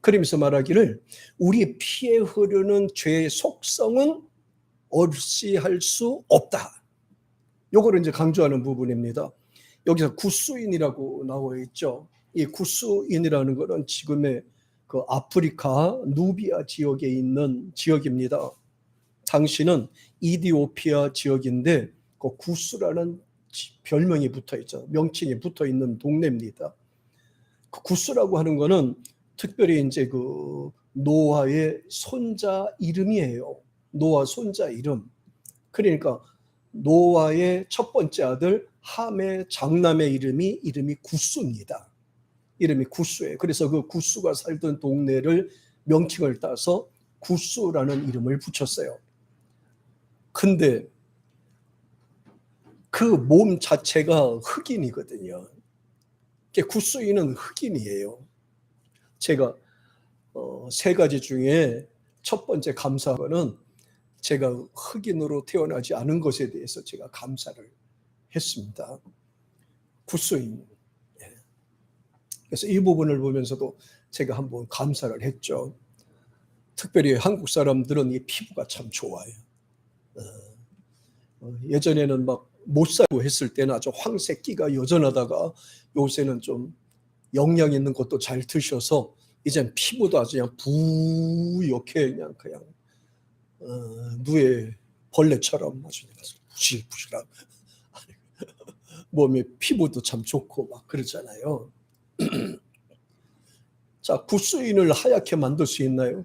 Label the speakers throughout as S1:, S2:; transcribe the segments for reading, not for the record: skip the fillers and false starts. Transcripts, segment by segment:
S1: 그러면서 말하기를 우리 피에 흐르는 죄의 속성은 어찌할 수 없다. 요거를 이제 강조하는 부분입니다. 여기서 구스인이라고 나와 있죠. 이 구스인이라는 것은 지금의 그 아프리카 누비아 지역에 있는 지역입니다. 당시는 이디오피아 지역인데 그 구스라는 별명이 붙어 있죠. 명칭이 붙어 있는 동네입니다. 그 구스라고 하는 거는 특별히 이제 그 노아의 손자 이름이에요. 노아 손자 이름. 그러니까 노아의 첫 번째 아들 함의 장남의 이름이 구스입니다. 이름이 구스예요. 그래서 그 구스가 살던 동네를 명칭을 따서 구스라는 이름을 붙였어요. 근데 그 몸 자체가 흑인이거든요. 구스인은 흑인이에요. 제가 세 가지 중에 첫 번째 감사는 제가 흑인으로 태어나지 않은 것에 대해서 제가 감사를 했습니다. 구스인. 그래서 이 부분을 보면서도 제가 한번 감사를 했죠. 특별히 한국 사람들은 이 피부가 참 좋아요. 예전에는 막 못 살고 했을 때는 아주 황새끼가 여전하다가 요새는 좀 영양 있는 것도 잘 드셔서 이젠 피부도 아주 그냥 부옇게 그냥 누에 벌레처럼 아주 부실부실한 몸에 피부도 참 좋고 막 그러잖아요. 자, 구스인을 하얗게 만들 수 있나요?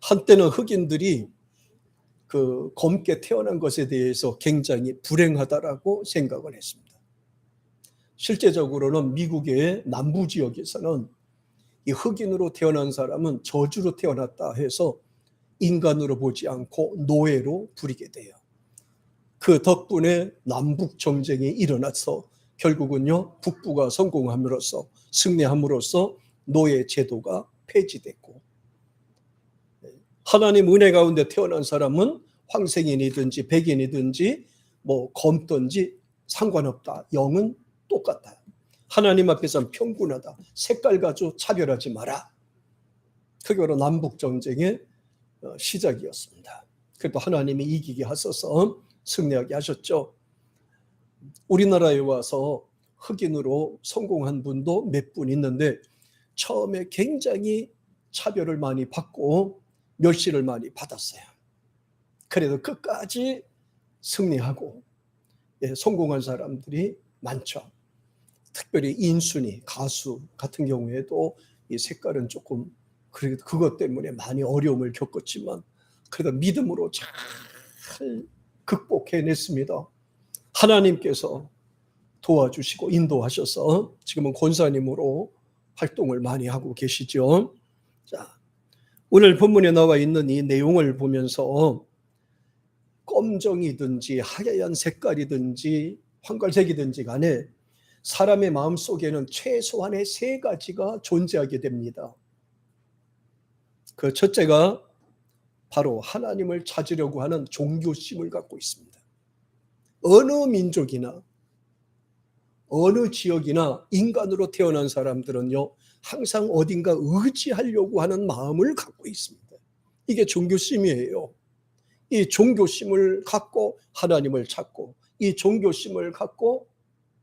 S1: 한때는 흑인들이 그 검게 태어난 것에 대해서 굉장히 불행하다라고 생각을 했습니다. 실제적으로는 미국의 남부 지역에서는 이 흑인으로 태어난 사람은 저주로 태어났다 해서 인간으로 보지 않고 노예로 부리게 돼요. 그 덕분에 남북 정쟁이 일어나서 결국은요 북부가 성공함으로써 승리함으로써 노예 제도가 폐지됐고, 하나님 은혜 가운데 태어난 사람은 황색인이든지 백인이든지 뭐 검든지 상관없다. 영은 똑같다. 하나님 앞에서는 평균하다. 색깔 가지고 차별하지 마라. 그게 바로 남북 정쟁의 시작이었습니다. 그래도 하나님이 이기게 하셔서 승리하게 하셨죠. 우리나라에 와서 흑인으로 성공한 분도 몇 분 있는데 처음에 굉장히 차별을 많이 받고 멸시를 많이 받았어요. 그래도 끝까지 승리하고 성공한 사람들이 많죠. 특별히 인순이 가수 같은 경우에도 이 색깔은 조금 그것 때문에 많이 어려움을 겪었지만 그래도 믿음으로 잘 극복해냈습니다. 하나님께서 도와주시고 인도하셔서 지금은 권사님으로 활동을 많이 하고 계시죠. 자, 오늘 본문에 나와 있는 이 내용을 보면서 검정이든지 하얀 색깔이든지 황갈색이든지 간에 사람의 마음속에는 최소한의 세 가지가 존재하게 됩니다. 그 첫째가 바로 하나님을 찾으려고 하는 종교심을 갖고 있습니다. 어느 민족이나 어느 지역이나 인간으로 태어난 사람들은요 항상 어딘가 의지하려고 하는 마음을 갖고 있습니다. 이게 종교심이에요. 이 종교심을 갖고 하나님을 찾고 이 종교심을 갖고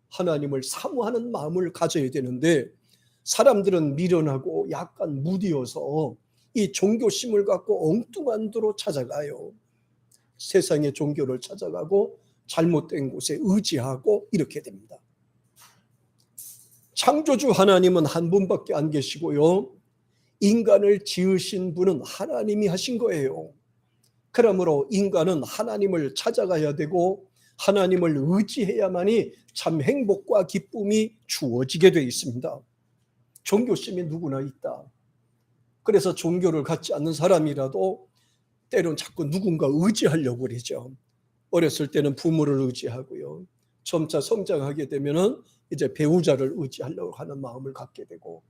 S1: 하나님을 사모하는 마음을 가져야 되는데 사람들은 미련하고 약간 무디어서 이 종교심을 갖고 엉뚱한 데로 찾아가요. 세상의 종교를 찾아가고 잘못된 곳에 의지하고 이렇게 됩니다. 창조주 하나님은 한 분밖에 안 계시고요. 인간을 지으신 분은 하나님이 하신 거예요. 그러므로 인간은 하나님을 찾아가야 되고 하나님을 의지해야만이 참 행복과 기쁨이 주어지게 되어 있습니다. 종교심이 누구나 있다. 그래서 종교를 갖지 않는 사람이라도 때론 자꾸 누군가 의지하려고 그러죠. 어렸을 때는 부모를 의지하고요. 점차 성장하게 되면은 이제 배우자를 의지하려고 하는 마음을 갖게 되고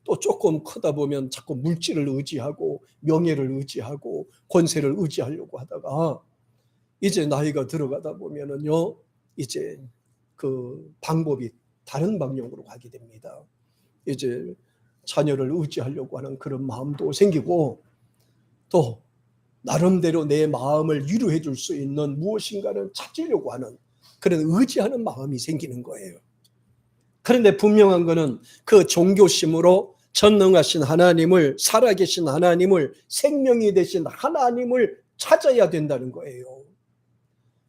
S1: 또 조금 크다 보면 자꾸 물질을 의지하고 명예를 의지하고 권세를 의지하려고 하다가 이제 나이가 들어가다 보면은요 이제 그 방법이 다른 방향으로 가게 됩니다. 이제 자녀를 의지하려고 하는 그런 마음도 생기고, 또 나름대로 내 마음을 위로해 줄 수 있는 무엇인가를 찾으려고 하는 그런 의지하는 마음이 생기는 거예요. 그런데 분명한 것은 그 종교심으로 전능하신 하나님을, 살아계신 하나님을, 생명이 되신 하나님을 찾아야 된다는 거예요.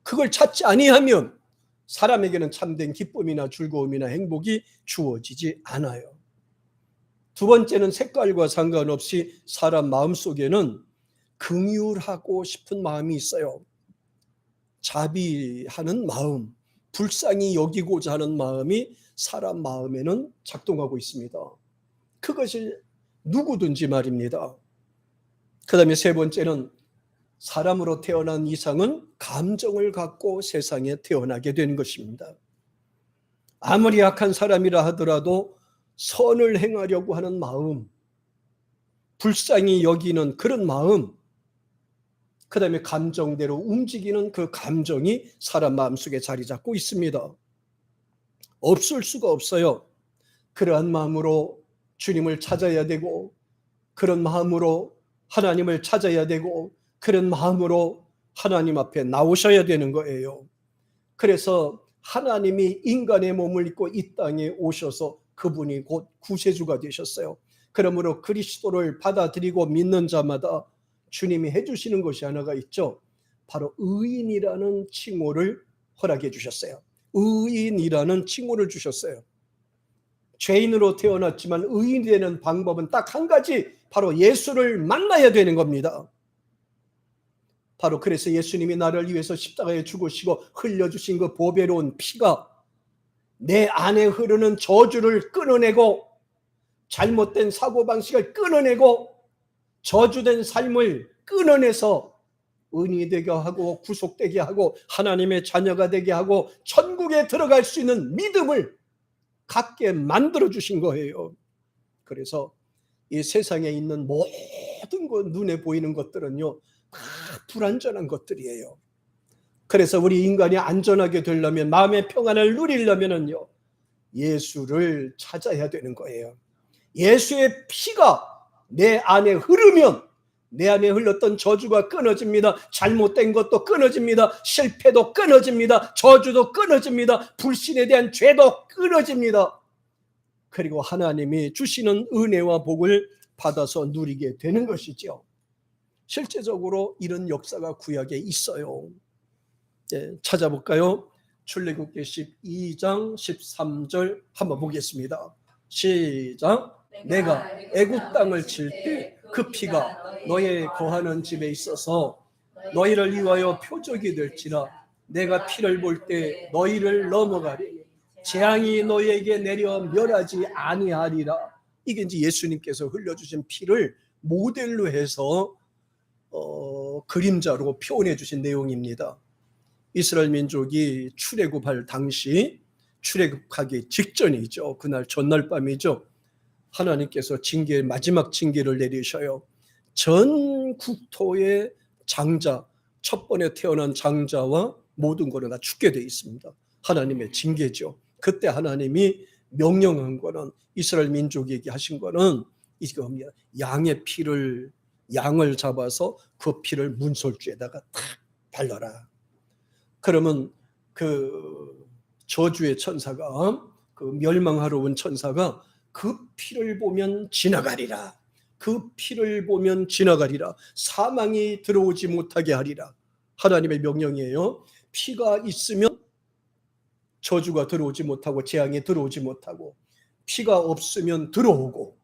S1: 그걸 찾지 아니하면 사람에게는 참된 기쁨이나 즐거움이나 행복이 주어지지 않아요. 두 번째는 색깔과 상관없이 사람 마음속에는 긍휼하고 싶은 마음이 있어요. 자비하는 마음, 불쌍히 여기고자 하는 마음이 사람 마음에는 작동하고 있습니다. 그것이 누구든지 말입니다. 그 다음에 세 번째는 사람으로 태어난 이상은 감정을 갖고 세상에 태어나게 되는 것입니다. 아무리 약한 사람이라 하더라도 선을 행하려고 하는 마음, 불쌍히 여기는 그런 마음, 그 다음에 감정대로 움직이는 그 감정이 사람 마음속에 자리 잡고 있습니다. 없을 수가 없어요. 그러한 마음으로 주님을 찾아야 되고, 그런 마음으로 하나님을 찾아야 되고, 그런 마음으로 하나님 앞에 나오셔야 되는 거예요. 그래서 하나님이 인간의 몸을 입고 이 땅에 오셔서 그분이 곧 구세주가 되셨어요. 그러므로 그리스도를 받아들이고 믿는 자마다 주님이 해주시는 것이 하나가 있죠. 바로 의인이라는 칭호를 허락해 주셨어요. 의인이라는 칭호를 주셨어요. 죄인으로 태어났지만 의인이 되는 방법은 딱 한 가지, 바로 예수를 만나야 되는 겁니다. 바로 그래서 예수님이 나를 위해서 십자가에 죽으시고 흘려주신 그 보배로운 피가 내 안에 흐르는 저주를 끊어내고, 잘못된 사고방식을 끊어내고, 저주된 삶을 끊어내서 의인이 되게 하고 구속되게 하고 하나님의 자녀가 되게 하고 천국에 들어갈 수 있는 믿음을 갖게 만들어 주신 거예요. 그래서 이 세상에 있는 모든 것, 눈에 보이는 것들은요, 다 불완전한 것들이에요. 그래서 우리 인간이 안전하게 되려면, 마음의 평안을 누리려면요, 예수를 찾아야 되는 거예요. 예수의 피가 내 안에 흐르면 내 안에 흘렀던 저주가 끊어집니다. 잘못된 것도 끊어집니다. 실패도 끊어집니다. 저주도 끊어집니다. 불신에 대한 죄도 끊어집니다. 그리고 하나님이 주시는 은혜와 복을 받아서 누리게 되는 것이죠. 실제적으로 이런 역사가 구약에 있어요. 찾아볼까요? 출애굽기 12장 13절 한번 보겠습니다. 시작. 내가 애굽 땅을 칠 때 그 피가 너의 거하는 집에 있어서 너희를 위하여 표적이 될지라. 내가 피를 볼 때 너희를 넘어가리. 재앙이 너희에게 내려 멸하지 아니하리라. 이게 이제 예수님께서 흘려주신 피를 모델로 해서 그림자로 표현해 주신 내용입니다. 이스라엘 민족이 출애굽할 당시, 출애굽하기 직전이죠. 그날 전날 밤이죠. 하나님께서 마지막 징계를 내리셔요. 전 국토의 장자, 첫 번에 태어난 장자와 모든 것은 다 죽게 되어 있습니다. 하나님의 징계죠. 그때 하나님이 명령한 거는, 이스라엘 민족에게 하신 거는 이겁니다. 양을 잡아서 그 피를 문설주에다가 탁 발라라. 그러면 그 저주의 천사가, 그 멸망하러 온 천사가 그 피를 보면 지나가리라. 그 피를 보면 지나가리라. 사망이 들어오지 못하게 하리라. 하나님의 명령이에요. 피가 있으면 저주가 들어오지 못하고 재앙이 들어오지 못하고, 피가 없으면 들어오고,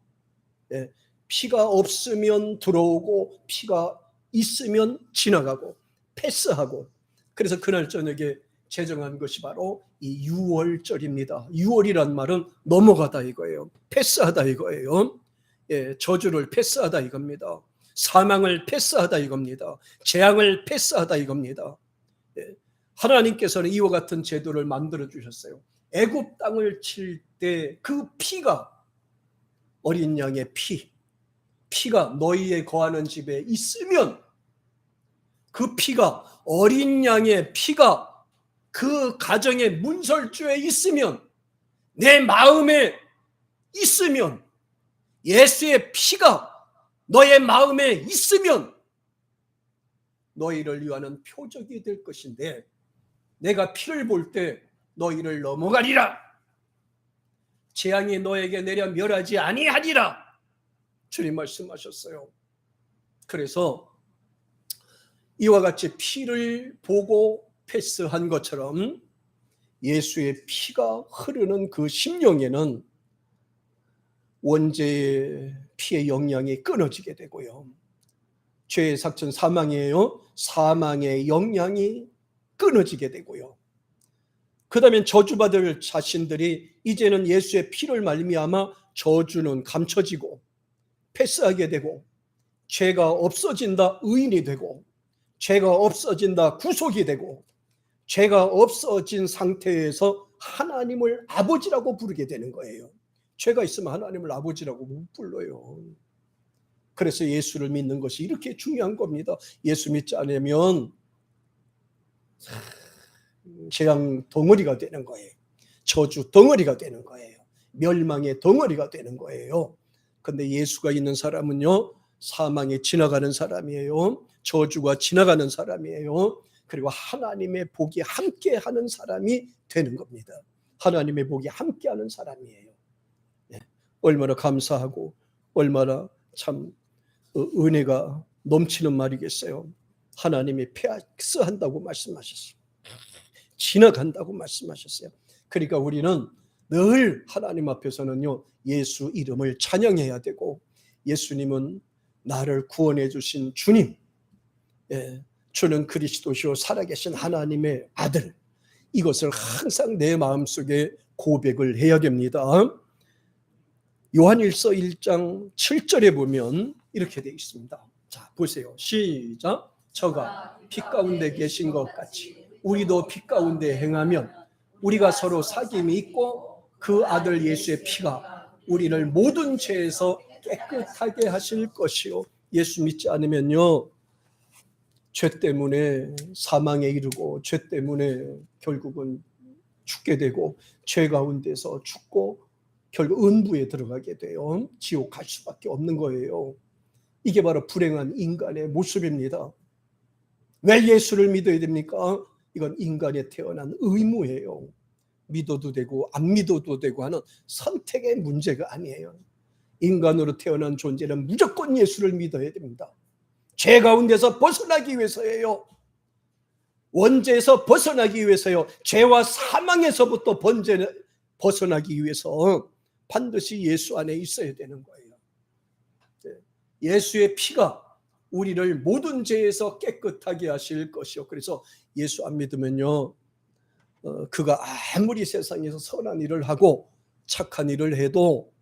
S1: 피가 없으면 들어오고, 피가 있으면 지나가고 패스하고. 그래서 그날 저녁에 제정한 것이 바로 이 유월절입니다. 유월이란 말은 넘어가다 이거예요. 패스하다 이거예요. 저주를 패스하다 이겁니다. 사망을 패스하다 이겁니다. 재앙을 패스하다 이겁니다. 하나님께서는 이와 같은 제도를 만들어 주셨어요. 애굽 땅을 칠 때 그 피가, 어린 양의 피가 너희의 거하는 집에 있으면, 그 피가, 어린 양의 피가 그 가정의 문설주에 있으면, 내 마음에 있으면, 예수의 피가 너의 마음에 있으면 너희를 위하는 표적이 될 것인데 내가 피를 볼 때 너희를 넘어가리라. 재앙이 너에게 내려 멸하지 아니하리라. 주님 말씀하셨어요. 그래서 이와 같이 피를 보고 패스한 것처럼 예수의 피가 흐르는 그 심령에는 원죄의 피의 영향이 끊어지게 되고요. 죄의 삭천 사망이에요. 사망의 영향이 끊어지게 되고요. 그 다음에 저주받을 자신들이 이제는 예수의 피를 말미암아 저주는 감춰지고 패스하게 되고 죄가 없어진다 의인이 되고 죄가 없어진다 구속이 되고 죄가 없어진 상태에서 하나님을 아버지라고 부르게 되는 거예요. 죄가 있으면 하나님을 아버지라고 못 불러요. 그래서 예수를 믿는 것이 이렇게 중요한 겁니다. 예수 믿지 않으면 재앙 덩어리가 되는 거예요. 저주 덩어리가 되는 거예요. 멸망의 덩어리가 되는 거예요. 근데 예수가 있는 사람은요, 사망이 지나가는 사람이에요. 저주가 지나가는 사람이에요. 그리고 하나님의 복이 함께하는 사람이 되는 겁니다. 하나님의 복이 함께하는 사람이에요. 네. 얼마나 감사하고 얼마나 참 은혜가 넘치는 말이겠어요. 하나님이 패스한다고 말씀하셨어요. 지나간다고 말씀하셨어요. 그러니까 우리는 늘 하나님 앞에서는요, 예수 이름을 찬양해야 되고, 예수님은 나를 구원해 주신 주님, 주는 그리스도시요 살아계신 하나님의 아들, 이것을 항상 내 마음속에 고백을 해야 됩니다. 요한일서 1장 7절에 보면 이렇게 되어 있습니다. 자, 보세요. 시작. 저가 빛 가운데 계신 것 같이 우리도 빛 가운데 행하면 우리가 서로 사귐이 있고 그 아들 예수의 피가 우리를 모든 죄에서 깨끗하게 하실 것이요. 예수 믿지 않으면요, 죄 때문에 사망에 이르고 죄 때문에 결국은 죽게 되고 죄 가운데서 죽고 결국 은부에 들어가게 돼요. 지옥 갈 수밖에 없는 거예요. 이게 바로 불행한 인간의 모습입니다. 왜 예수를 믿어야 됩니까? 이건 인간에 태어난 의무예요. 믿어도 되고 안 믿어도 되고 하는 선택의 문제가 아니에요. 인간으로 태어난 존재는 무조건 예수를 믿어야 됩니다. 죄 가운데서 벗어나기 위해서예요. 원죄에서 벗어나기 위해서요. 죄와 사망에서부터 벗어나기 위해서 반드시 예수 안에 있어야 되는 거예요. 예수의 피가 우리를 모든 죄에서 깨끗하게 하실 것이요. 그래서 예수 안 믿으면요, 그가 아무리 세상에서 선한 일을 하고 착한 일을 해도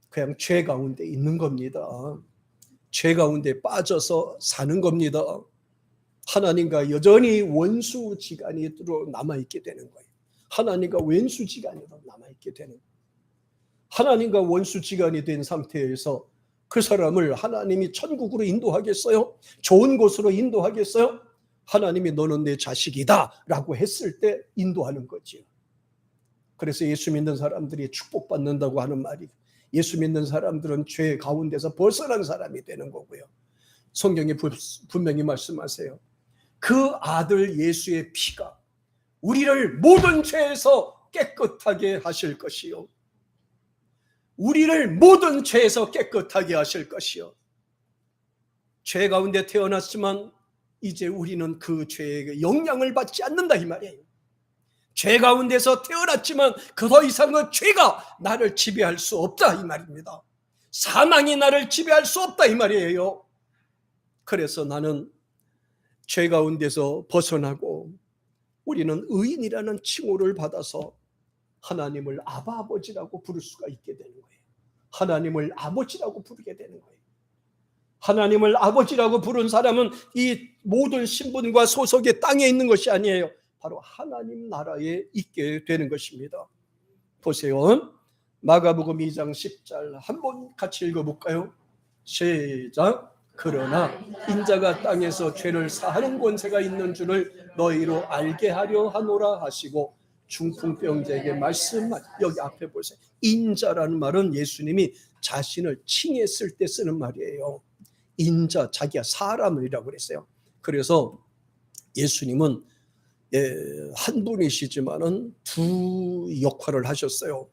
S1: 그냥 죄 가운데 있는 겁니다. 죄 가운데 빠져서 사는 겁니다. 하나님과 여전히 원수지간이 남아있게 되는 거예요. 하나님과 원수지간으로 남아있게 되는 거예요. 하나님과 원수지간이 된 상태에서 그 사람을 하나님이 천국으로 인도하겠어요? 좋은 곳으로 인도하겠어요? 하나님이 너는 내 자식이다 라고 했을 때 인도하는 거죠. 그래서 예수 믿는 사람들이 축복받는다고 하는 말이, 예수 믿는 사람들은 죄 가운데서 벗어난 사람이 되는 거고요. 성경이 분명히 말씀하세요. 그 아들 예수의 피가 우리를 모든 죄에서 깨끗하게 하실 것이요. 우리를 모든 죄에서 깨끗하게 하실 것이요. 죄 가운데 태어났지만 이제 우리는 그 죄의 영향을 받지 않는다 이 말이에요. 죄 가운데서 태어났지만 그 더 이상은 죄가 나를 지배할 수 없다 이 말입니다. 사망이 나를 지배할 수 없다 이 말이에요. 그래서 나는 죄 가운데서 벗어나고 우리는 의인이라는 칭호를 받아서 하나님을 아버지라고 부를 수가 있게 되는 거예요. 하나님을 아버지라고 부르게 되는 거예요. 하나님을 아버지라고 부른 사람은 이 모든 신분과 소속이 땅에 있는 것이 아니에요. 바로 하나님 나라에 있게 되는 것입니다. 보세요. 마가복음 2장 10절 한번 같이 읽어볼까요? 시작. 그러나 인자가 땅에서 죄를 사하는 권세가 있는 줄을 너희로 알게 하려 하노라 하시고 중풍병자에게 말씀하시. 여기 앞에 보세요. 인자라는 말은 예수님이 자신을 칭했을 때 쓰는 말이에요. 인자, 자기가 사람이라고 그랬어요. 그래서 예수님은 한 분이시지만은 두 역할을 하셨어요.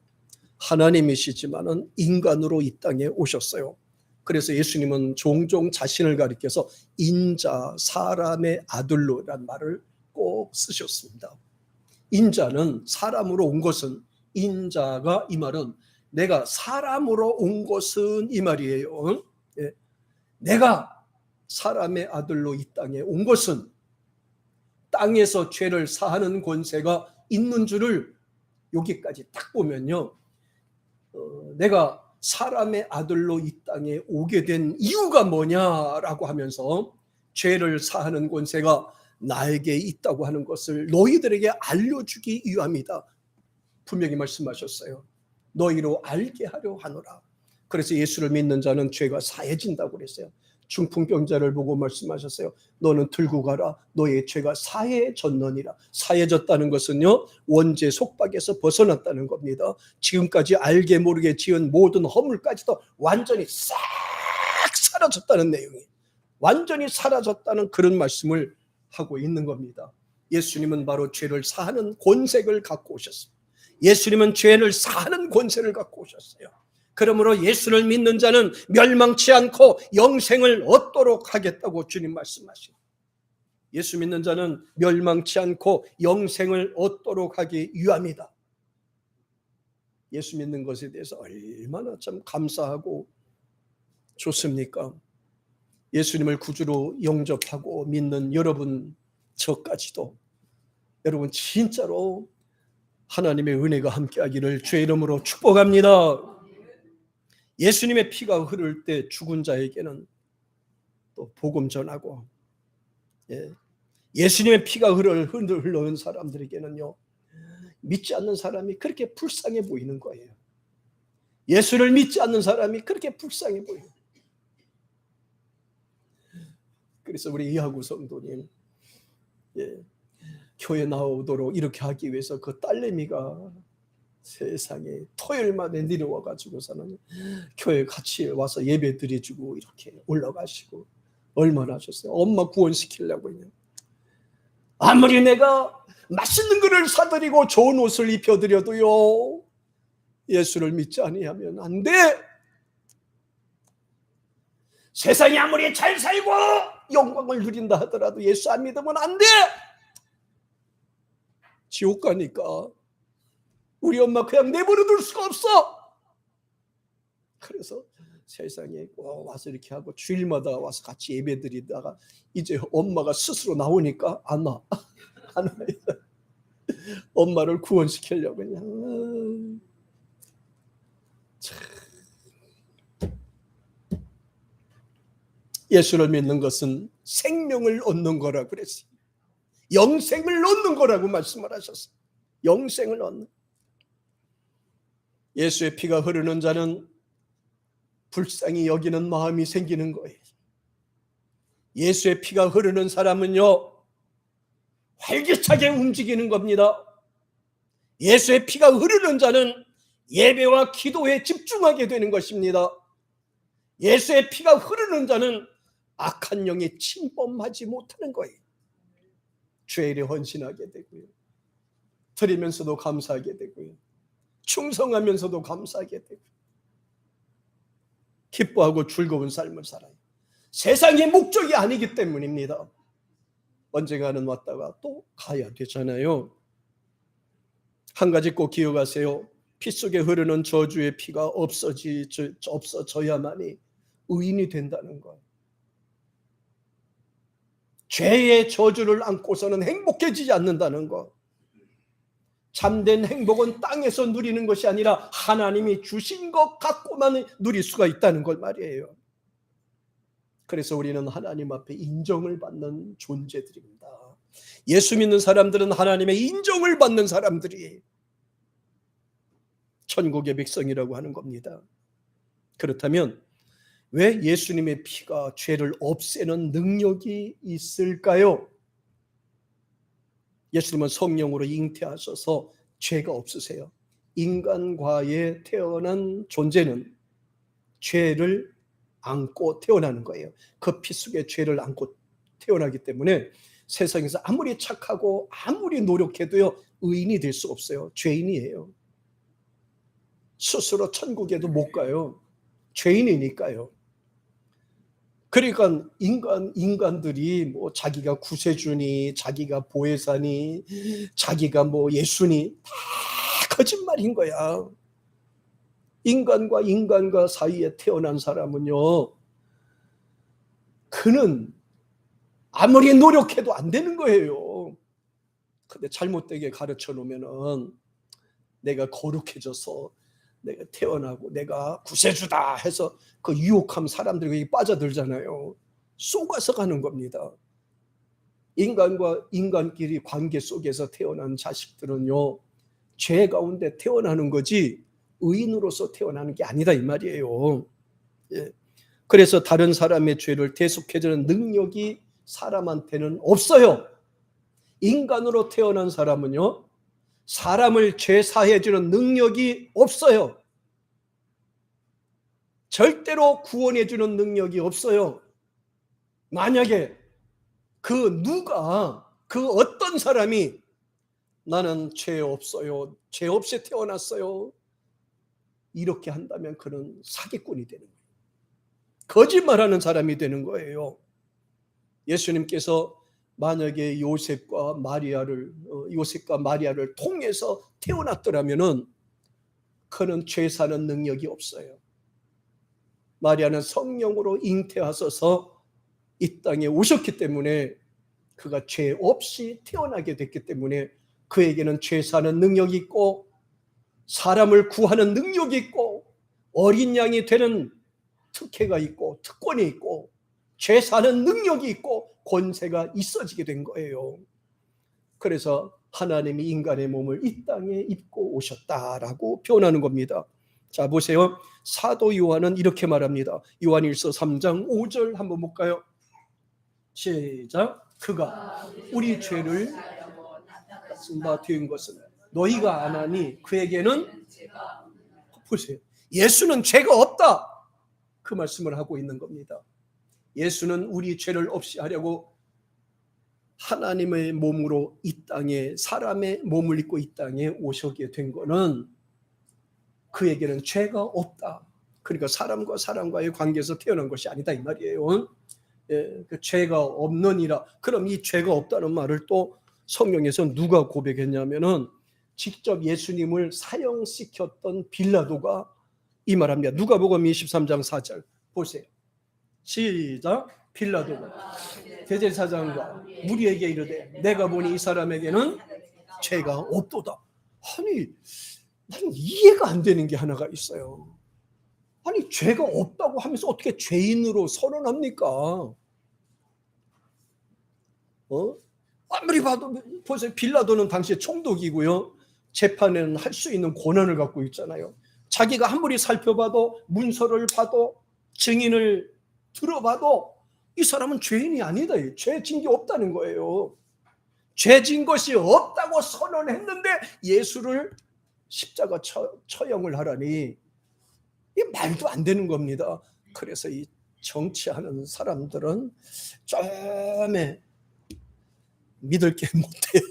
S1: 하나님이시지만은 인간으로 이 땅에 오셨어요. 그래서 예수님은 종종 자신을 가리켜서 인자, 사람의 아들로란 말을 꼭 쓰셨습니다. 인자는 사람으로 온 것은, 인자가 이 말은 내가 사람으로 온 것은 이 말이에요. 내가 사람의 아들로 이 땅에 온 것은 땅에서 죄를 사하는 권세가 있는 줄을 여기까지 딱 보면요, 내가 사람의 아들로 이 땅에 오게 된 이유가 뭐냐라고 하면서 죄를 사하는 권세가 나에게 있다고 하는 것을 너희들에게 알려주기 위함이다. 분명히 말씀하셨어요. 너희로 알게 하려 하노라. 그래서 예수를 믿는 자는 죄가 사해진다고 그랬어요. 중풍병자를 보고 말씀하셨어요. 너는 들고 가라. 너의 죄가 사해졌느니라. 사해졌다는 것은요, 원죄 속박에서 벗어났다는 겁니다. 지금까지 알게 모르게 지은 모든 허물까지도 완전히 싹 사라졌다는 내용이, 완전히 사라졌다는 그런 말씀을 하고 있는 겁니다. 예수님은 바로 죄를 사하는 권세를 갖고 오셨습니다. 예수님은 죄를 사하는 권세를 갖고 오셨어요. 그러므로 예수를 믿는 자는 멸망치 않고 영생을 얻도록 하겠다고 주님 말씀하십니다. 예수 믿는 자는 멸망치 않고 영생을 얻도록 하기 위함이다. 예수 믿는 것에 대해서 얼마나 참 감사하고 좋습니까? 예수님을 구주로 영접하고 믿는 여러분, 저까지도 여러분 진짜로 하나님의 은혜가 함께하기를 주의 이름으로 축복합니다. 예수님의 피가 흐를 때 죽은 자에게는 또 복음 전하고, 예수님의 피가 흐르는 사람들에게는요, 믿지 않는 사람이 그렇게 불쌍해 보이는 거예요. 예수를 믿지 않는 사람이 그렇게 불쌍해 보여요. 그래서 우리 이하구 성도님, 교회 나오도록 이렇게 하기 위해서 그 딸내미가 세상에 토요일마다 내려와 가지고서는 교회 같이 와서 예배 드려주고 이렇게 올라가시고 얼마나 하셨어요. 엄마 구원시키려고 그냥. 아무리 내가 맛있는 것을 사드리고 좋은 옷을 입혀드려도요, 예수를 믿지 아니하면 안 돼. 세상이 아무리 잘 살고 영광을 누린다 하더라도 예수 안 믿으면 안 돼. 지옥 가니까 우리 엄마 그냥 내버려둘 수가 없어. 그래서 세상에 와서 이렇게 하고 주일마다 와서 같이 예배 드리다가 이제 엄마가 스스로 나오니까 안 와. 안 와요. 엄마를 구원시키려고 그냥. 예수를 믿는 것은 생명을 얻는 거라고 그랬어요. 영생을 얻는 거라고 말씀을 하셨어요. 영생을 얻는. 예수의 피가 흐르는 자는 불쌍히 여기는 마음이 생기는 거예요. 예수의 피가 흐르는 사람은요, 활기차게 움직이는 겁니다. 예수의 피가 흐르는 자는 예배와 기도에 집중하게 되는 것입니다. 예수의 피가 흐르는 자는 악한 영에 침범하지 못하는 거예요. 죄에 헌신하게 되고요, 드리면서도 감사하게 되고요, 충성하면서도 감사하게 되고 기뻐하고 즐거운 삶을 살아요. 세상의 목적이 아니기 때문입니다. 언젠가는 왔다가 또 가야 되잖아요. 한 가지 꼭 기억하세요. 피 속에 흐르는 저주의 피가 없어져야만이 의인이 된다는 것. 죄의 저주를 안고서는 행복해지지 않는다는 것. 참된 행복은 땅에서 누리는 것이 아니라 하나님이 주신 것 갖고만 누릴 수가 있다는 걸 말이에요. 그래서 우리는 하나님 앞에 인정을 받는 존재들입니다. 예수 믿는 사람들은 하나님의 인정을 받는 사람들이 천국의 백성이라고 하는 겁니다. 그렇다면 왜 예수님의 피가 죄를 없애는 능력이 있을까요? 예수님은 성령으로 잉태하셔서 죄가 없으세요. 인간과의 태어난 존재는 죄를 안고 태어나는 거예요. 그 피 속에 죄를 안고 태어나기 때문에 세상에서 아무리 착하고 아무리 노력해도요, 의인이 될 수 없어요. 죄인이에요. 스스로 천국에도 못 가요. 죄인이니까요. 그러니까 인간들이 뭐 자기가 구세주니, 자기가 보혜사니, 자기가 뭐 예수니, 다 거짓말인 거야. 인간과 인간과 사이에 태어난 사람은요, 그는 아무리 노력해도 안 되는 거예요. 근데 잘못되게 가르쳐 놓으면은 내가 거룩해져서 내가 태어나고 내가 구세주다 해서 그 유혹함 사람들에게 빠져들잖아요. 속아서 가는 겁니다. 인간과 인간끼리 관계 속에서 태어난 자식들은요, 죄 가운데 태어나는 거지 의인으로서 태어나는 게 아니다 이 말이에요. 예. 그래서 다른 사람의 죄를 대속해주는 능력이 사람한테는 없어요. 인간으로 태어난 사람은요, 사람을 죄사해주는 능력이 없어요. 절대로 구원해주는 능력이 없어요. 만약에 그 어떤 사람이 나는 죄 없어요, 죄 없이 태어났어요, 이렇게 한다면 그는 사기꾼이 되는 거예요. 거짓말하는 사람이 되는 거예요. 예수님께서 만약에 요셉과 마리아를 통해서 태어났더라면은 그는 죄 사는 능력이 없어요. 마리아는 성령으로 잉태하셔서 이 땅에 오셨기 때문에 그가 죄 없이 태어나게 됐기 때문에 그에게는 죄 사는 능력이 있고 사람을 구하는 능력이 있고 어린 양이 되는 특혜가 있고 특권이 있고 죄 사는 능력이 있고 권세가 있어지게 된 거예요. 그래서 하나님이 인간의 몸을 이 땅에 입고 오셨다라고 표현하는 겁니다. 자, 보세요. 사도 요한은 이렇게 말합니다. 요한일서 3장 5절 한번 볼까요? 시작. 그가 우리 죄를 된 것은 너희가 안 하니 그에게는, 보세요, 예수는 죄가 없다, 그 말씀을 하고 있는 겁니다. 예수는 우리 죄를 없이 하려고 하나님의 몸으로 이 땅에, 사람의 몸을 입고 이 땅에 오셨게 된 거는 그에게는 죄가 없다. 그러니까 사람과 사람과의 관계에서 태어난 것이 아니다 이 말이에요. 예, 그 죄가 없느니라. 그럼 이 죄가 없다는 말을 또 성경에서 누가 고백했냐면은 직접 예수님을 사형시켰던 빌라도가 이 말합니다. 누가복음 23장 4절 보세요. 시작. 빌라도가 대제사장과 무리에게 이르되 내가 보니 이 사람에게는 죄가 없도다. 아니, 나는 이해가 안 되는 게 하나가 있어요. 아니, 죄가 없다고 하면서 어떻게 죄인으로 선언합니까? 아무리 봐도, 보세요. 빌라도는 당시에 총독이고요, 재판에는 할 수 있는 권한을 갖고 있잖아요. 자기가 아무리 살펴봐도, 문서를 봐도, 증인을 들어봐도 이 사람은 죄인이 아니다. 죄 진 게 없다는 거예요. 죄 진 것이 없다고 선언했는데 예수를 십자가 처형을 하라니, 이 말도 안 되는 겁니다. 그래서 이 정치하는 사람들은 좀 믿을 게 못해요.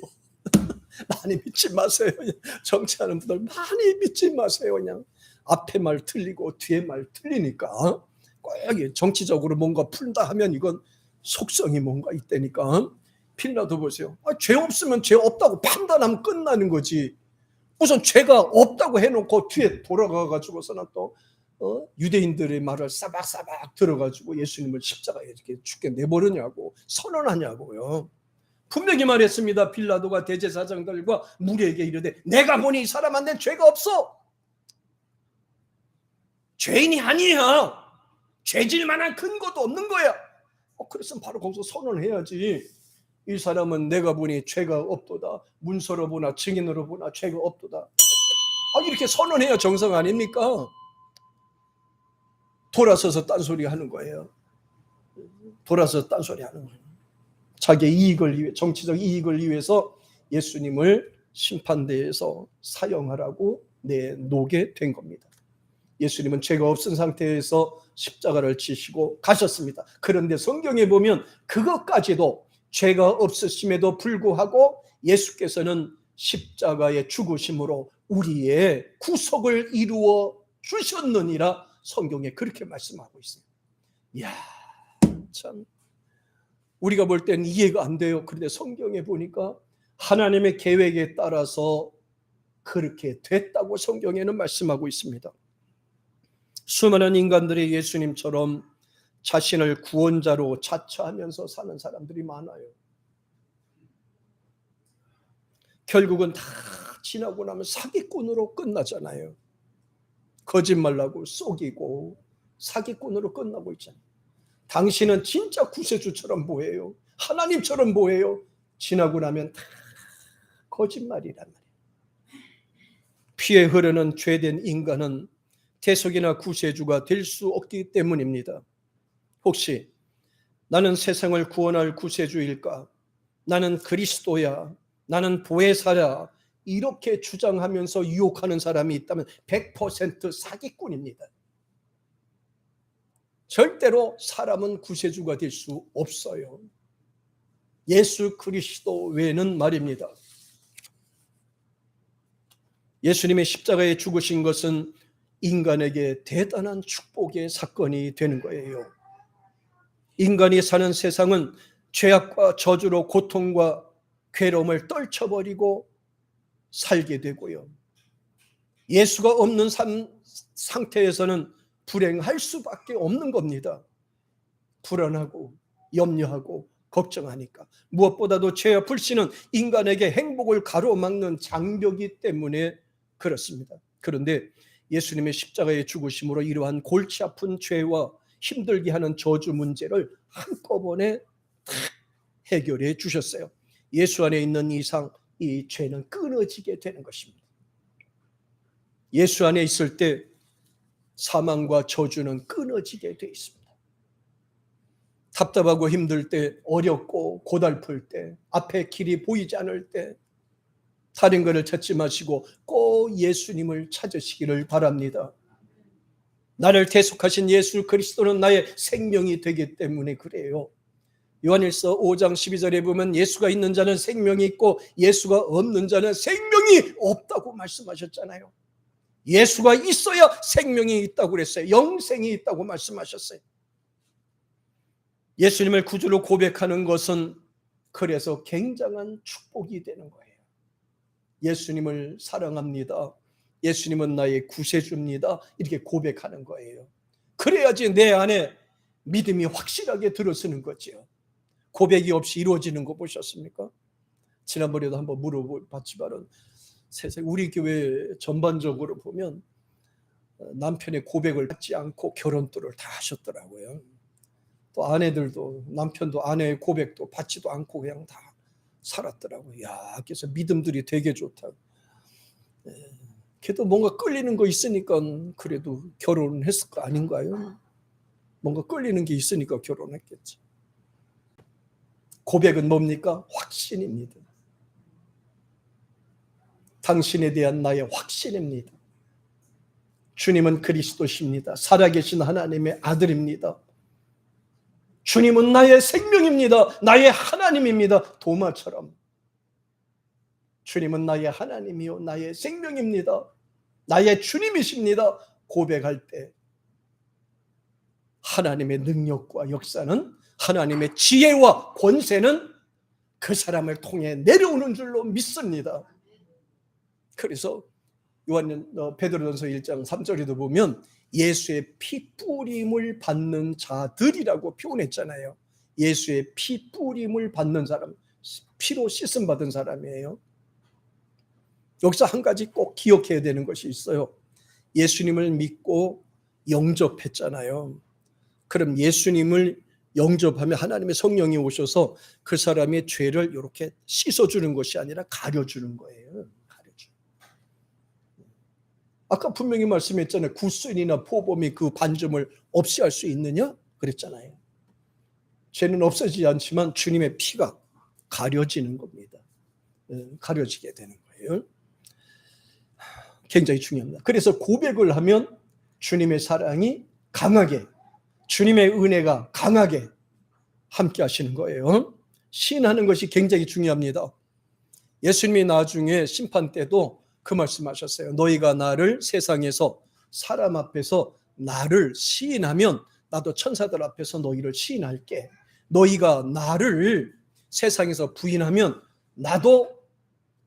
S1: 많이 믿지 마세요. 정치하는 분들 많이 믿지 마세요. 그냥 앞에 말 틀리고 뒤에 말 틀리니까 꼭 정치적으로 뭔가 푼다 하면 이건 속성이 뭔가 있다니까. 빌라도 보세요. 죄 없으면 죄 없다고 판단하면 끝나는 거지. 우선 죄가 없다고 해놓고 뒤에 돌아가가지고서는 또 유대인들의 말을 싸박싸박 들어가지고 예수님을 십자가에 이렇게 죽게 내버리냐고 선언하냐고요. 분명히 말했습니다. 빌라도가 대제사장들과 무리에게 이르되 내가 보니 이 사람한테 죄가 없어. 죄인이 아니야. 죄질 만한 근거도 없는 거야. 그랬으면 바로 거기서 선언해야지. 이 사람은 내가 보니 죄가 없도다. 문서로 보나 증인으로 보나 죄가 없도다. 이렇게 선언해야 정상 아닙니까? 돌아서서 딴소리 하는 거예요. 돌아서서 딴소리 하는 거예요. 자기의 이익을 위해, 정치적 이익을 위해서 예수님을 심판대에서 사형하라고 내놓게 된 겁니다. 예수님은 죄가 없은 상태에서 십자가를 지시고 가셨습니다. 그런데 성경에 보면 그것까지도 죄가 없으심에도 불구하고 예수께서는 십자가의 죽으심으로 우리의 구속을 이루어 주셨느니라 성경에 그렇게 말씀하고 있어요. 이야, 참 우리가 볼 때는 이해가 안 돼요. 그런데 성경에 보니까 하나님의 계획에 따라서 그렇게 됐다고 성경에는 말씀하고 있습니다. 수많은 인간들이 예수님처럼 자신을 구원자로 자처하면서 사는 사람들이 많아요. 결국은 다 지나고 나면 사기꾼으로 끝나잖아요. 거짓말하고 속이고 사기꾼으로 끝나고 있잖아요. 당신은 진짜 구세주처럼 보여요. 하나님처럼 보여요. 지나고 나면 다 거짓말이란 말이에요. 피에 흐르는 죄된 인간은 대속이나 구세주가 될 수 없기 때문입니다. 혹시 나는 세상을 구원할 구세주일까? 나는 그리스도야. 나는 보혜사야. 이렇게 주장하면서 유혹하는 사람이 있다면 100% 사기꾼입니다. 절대로 사람은 구세주가 될 수 없어요. 예수 그리스도 외에는 말입니다. 예수님의 십자가에 죽으신 것은 인간에게 대단한 축복의 사건이 되는 거예요. 인간이 사는 세상은 죄악과 저주로 고통과 괴로움을 떨쳐버리고 살게 되고요. 예수가 없는 상태에서는 불행할 수밖에 없는 겁니다. 불안하고 염려하고 걱정하니까. 무엇보다도 죄와 불신은 인간에게 행복을 가로막는 장벽이기 때문에 그렇습니다. 그런데 예수님의 십자가의 죽으심으로 이러한 골치 아픈 죄와 힘들게 하는 저주 문제를 한꺼번에 해결해 주셨어요. 예수 안에 있는 이상 이 죄는 끊어지게 되는 것입니다. 예수 안에 있을 때 사망과 저주는 끊어지게 되어 있습니다. 답답하고 힘들 때, 어렵고 고달플 때, 앞에 길이 보이지 않을 때 다른 것을 찾지 마시고 꼭 예수님을 찾으시기를 바랍니다. 나를 대속하신 예수 그리스도는 나의 생명이 되기 때문에 그래요. 요한일서 5장 12절에 보면 예수가 있는 자는 생명이 있고 예수가 없는 자는 생명이 없다고 말씀하셨잖아요. 예수가 있어야 생명이 있다고 그랬어요. 영생이 있다고 말씀하셨어요. 예수님을 구주로 고백하는 것은 그래서 굉장한 축복이 되는 거예요. 예수님을 사랑합니다. 예수님은 나의 구세주입니다. 이렇게 고백하는 거예요. 그래야지 내 안에 믿음이 확실하게 들어서는 거죠. 고백이 없이 이루어지는 거 보셨습니까? 지난번에도 한번 물어봤지만 세상 우리 교회 전반적으로 보면 남편의 고백을 받지 않고 결혼들을 다 하셨더라고요. 또 아내들도 남편도 아내의 고백도 받지도 않고 그냥 다 살았더라고요. 야, 그래서 믿음들이 되게 좋다. 걔도 뭔가 끌리는 거 있으니까 그래도 결혼했을 거 아닌가요? 뭔가 끌리는 게 있으니까 결혼했겠지. 고백은 뭡니까? 확신입니다. 당신에 대한 나의 확신입니다. 주님은 그리스도십니다. 살아계신 하나님의 아들입니다. 주님은 나의 생명입니다. 나의 하나님입니다. 도마처럼 주님은 나의 하나님이요 나의 생명입니다. 나의 주님이십니다. 고백할 때 하나님의 능력과 역사는, 하나님의 지혜와 권세는 그 사람을 통해 내려오는 줄로 믿습니다. 그래서 베드로전서 1장 3절에도 보면 예수의 피 뿌림을 받는 자들이라고 표현했잖아요. 예수의 피 뿌림을 받는 사람, 피로 씻음 받은 사람이에요. 여기서 한 가지 꼭 기억해야 되는 것이 있어요. 예수님을 믿고 영접했잖아요. 그럼 예수님을 영접하면 하나님의 성령이 오셔서 그 사람의 죄를 이렇게 씻어주는 것이 아니라 가려주는 거예요. 아까 분명히 말씀했잖아요. 구순이나 포범이 그 반점을 없이 할 수 있느냐? 그랬잖아요. 죄는 없어지지 않지만 주님의 피가 가려지는 겁니다. 가려지게 되는 거예요. 굉장히 중요합니다. 그래서 고백을 하면 주님의 사랑이 강하게, 주님의 은혜가 강하게 함께 하시는 거예요. 시인하는 것이 굉장히 중요합니다. 예수님이 나중에 심판 때도 그 말씀하셨어요. 너희가 나를 세상에서 사람 앞에서 나를 시인하면 나도 천사들 앞에서 너희를 시인할게. 너희가 나를 세상에서 부인하면 나도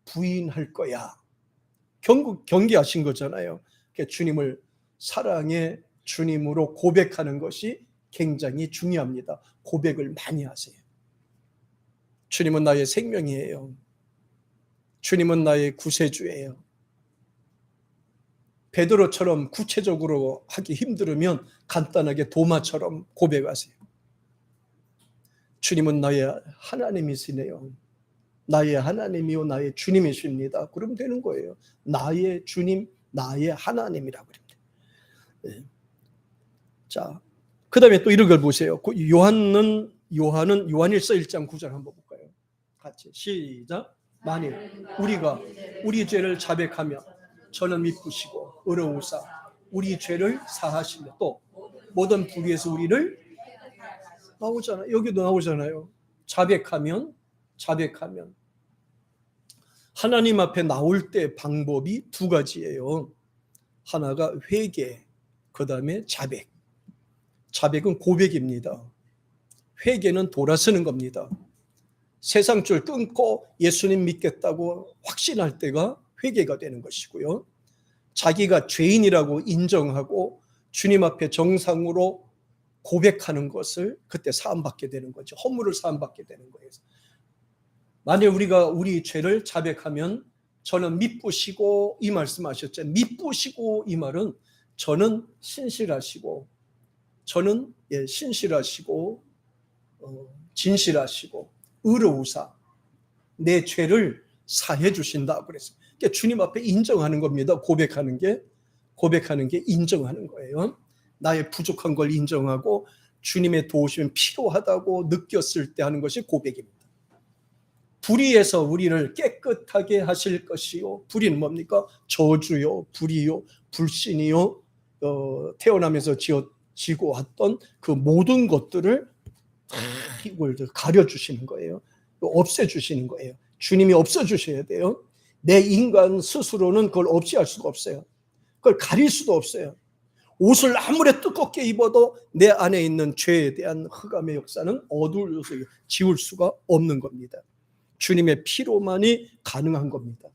S1: 부인할 거야. 경계하신 거잖아요. 그러니까 주님을 사랑의 주님으로 고백하는 것이 굉장히 중요합니다. 고백을 많이 하세요. 주님은 나의 생명이에요. 주님은 나의 구세주예요. 베드로처럼 구체적으로 하기 힘들으면 간단하게 도마처럼 고백하세요. 주님은 나의 하나님이시네요. 나의 하나님이요 나의 주님이십니다. 그러면 되는 거예요. 나의 주님, 나의 하나님이라고 그럽니다. 네. 자, 그 다음에 또 이런 걸 보세요. 요한일서 1장 9절 한번 볼까요? 같이 시작. 만일 우리가 우리 죄를 자백하며 저는 미쁘시고 의로우사 우리 죄를 사하시며 또 모든 불의에서 우리를 나오잖아요. 여기도 나오잖아요. 자백하면 하나님 앞에 나올 때 방법이 두 가지예요. 하나가 회개, 그 다음에 자백. 자백은 고백입니다. 회개는 돌아서는 겁니다. 세상 줄 끊고 예수님 믿겠다고 확신할 때가 회개가 되는 것이고요. 자기가 죄인이라고 인정하고 주님 앞에 정상으로 고백하는 것을 그때 사함받게 되는 거죠. 허물을 사함받게 되는 거예요. 만약 우리가 우리 죄를 자백하면 저는 미쁘시고 이 말씀하셨죠. 미쁘시고 이 말은 저는 신실하시고 진실하시고 의로우사 내 죄를 사해 주신다 그랬어요. 그러니까 주님 앞에 인정하는 겁니다. 고백하는 게 인정하는 거예요. 나의 부족한 걸 인정하고 주님의 도우심이 필요하다고 느꼈을 때 하는 것이 고백입니다. 불의에서 우리를 깨끗하게 하실 것이요. 불의는 뭡니까? 저주요, 불의요, 불신이요. 태어나면서 지고 왔던 그 모든 것들을 이걸 가려주시는 거예요. 없애주시는 거예요. 주님이 없애주셔야 돼요. 내 인간 스스로는 그걸 없애할 수가 없어요. 그걸 가릴 수도 없어요. 옷을 아무리 두껍게 입어도 내 안에 있는 죄에 대한 흑암의 역사는 어두워서 지울 수가 없는 겁니다. 주님의 피로만이 가능한 겁니다.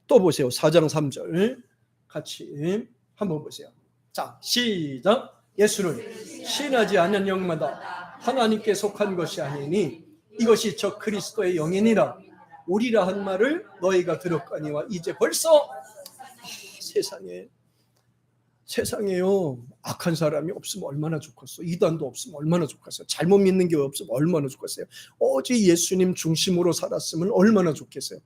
S1: 또 보세요. 4장 3절 같이 한번 보세요. 자, 시작. 예수를 시인하지 않는 영마다 하나님께 속한 것이 아니니 이것이 저 그리스도의 영이니라. 오리라 한 말을 너희가 들었거니와 이제 벌써 세상에요. 악한 사람이 없으면 얼마나 좋겠어. 이단도 없으면 얼마나 좋겠어요. 잘못 믿는 게 없으면 얼마나 좋겠어요. 오직 예수님 중심으로 살았으면 얼마나 좋겠어요.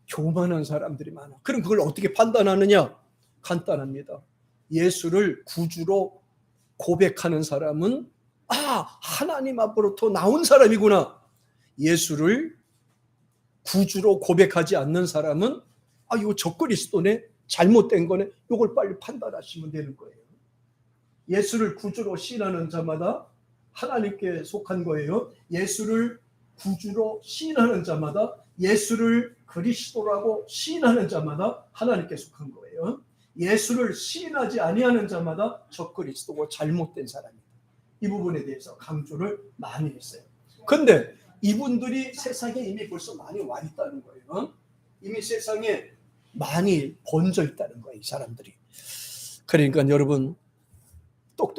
S1: 교만한 사람들이 많아. 그럼 그걸 어떻게 판단하느냐? 간단합니다. 예수를 구주로 고백하는 사람은 하나님 앞으로부터 나온 사람이구나. 예수를 구주로 고백하지 않는 사람은 이거 적그리스도네, 잘못된 거네. 이걸 빨리 판단하시면 되는 거예요. 예수를 구주로 시인하는 자마다 하나님께 속한 거예요. 예수를 구주로 시인하는 자마다, 예수를 그리스도라고 시인하는 자마다 하나님께 속한 거예요. 예수를 시인하지 아니하는 자마다 적그리스도고 잘못된 사람입니다. 이 부분에 대해서 강조를 많이 했어요. 그런데 이분들이 세상에 이미 벌써 많이 와 있다는 거예요. 이미 세상에 많이 번져 있다는 거예요, 이 사람들이. 그러니까 여러분,